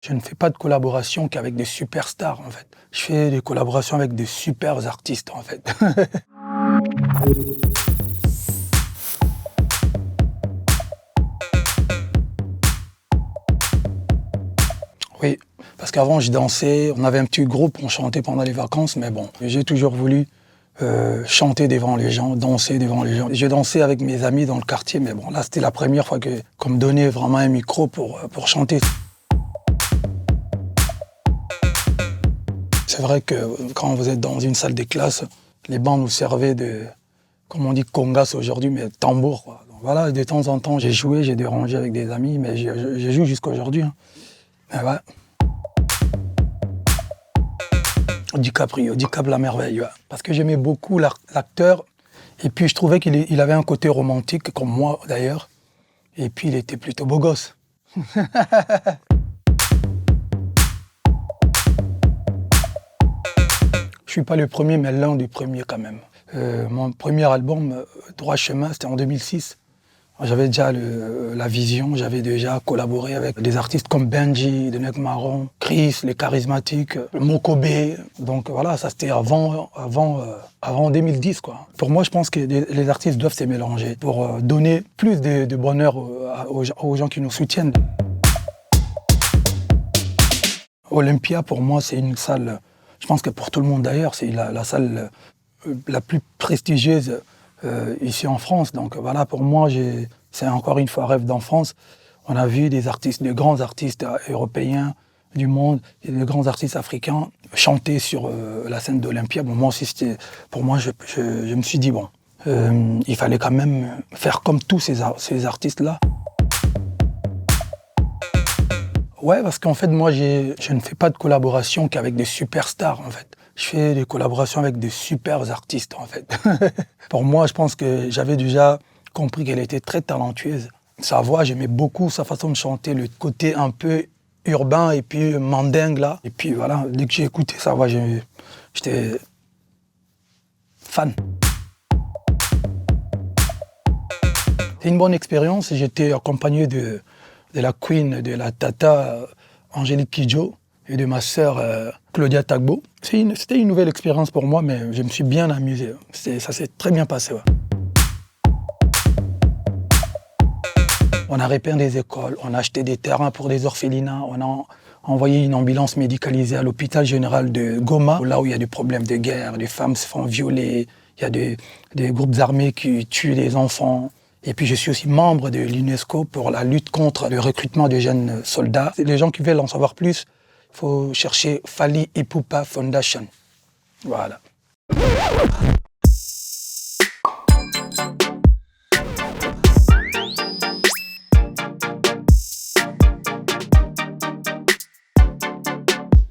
Je ne fais pas de collaboration qu'avec des superstars, en fait. Je fais des collaborations avec des super artistes, en fait. Oui, parce qu'avant, je dansais, on avait un petit groupe, on chantait pendant les vacances, mais bon, j'ai toujours voulu chanter devant les gens, danser devant les gens. J'ai dansé avec mes amis dans le quartier, mais bon, là, c'était la première fois qu'on me donnait vraiment un micro pour chanter. C'est vrai que quand vous êtes dans une salle de classe, les bancs nous servaient de, comme on dit congas aujourd'hui, mais tambour, quoi. Donc voilà, de temps en temps, j'ai joué, j'ai dérangé avec des amis, mais je joue jusqu'à aujourd'hui. Hein. Mais ouais. DiCaprio, DiCap la merveille, ouais. Parce que j'aimais beaucoup l'acteur, et puis je trouvais qu'il avait un côté romantique, comme moi d'ailleurs, et puis il était plutôt beau gosse. Je suis pas le premier, mais l'un des premiers quand même. Mon premier album, Droit Chemin, c'était en 2006. J'avais déjà la vision, j'avais déjà collaboré avec des artistes comme Benji, Denek Marron, Chris, les Charismatiques, Mokobé. Donc voilà, ça c'était avant 2010, quoi. Pour moi, je pense que les artistes doivent se mélanger pour donner plus de bonheur aux gens qui nous soutiennent. Olympia, pour moi, c'est une salle, je pense que pour tout le monde d'ailleurs, c'est la salle la plus prestigieuse ici en France. Donc voilà, pour moi, c'est encore une fois un rêve d'enfance. On a vu des artistes, de grands artistes européens du monde et de grands artistes africains chanter sur la scène d'Olympia. Bon, moi aussi, pour moi, je me suis dit, bon, il fallait quand même faire comme tous ces artistes-là. Ouais, parce qu'en fait, moi, je ne fais pas de collaboration qu'avec des superstars, en fait. Je fais des collaborations avec des super artistes, en fait. Pour moi, je pense que j'avais déjà compris qu'elle était très talentueuse. Sa voix, j'aimais beaucoup sa façon de chanter, le côté un peu urbain et puis mandingue, là. Et puis voilà, dès que j'ai écouté sa voix, j'étais fan. C'est une bonne expérience. J'étais accompagné de la queen, de la tata Angélique Kidjo et de ma sœur Claudia Tagbo. C'était une nouvelle expérience pour moi, mais je me suis bien amusé. Ça s'est très bien passé. Ouais. On a repeint des écoles, on a acheté des terrains pour des orphelinats, on a envoyé une ambulance médicalisée à l'hôpital général de Goma, là où il y a des problèmes de guerre, les femmes se font violer, il y a des groupes armés qui tuent les enfants. Et puis je suis aussi membre de l'UNESCO pour la lutte contre le recrutement de jeunes soldats. Les gens qui veulent en savoir plus, il faut chercher Fally Ipupa Foundation. Voilà.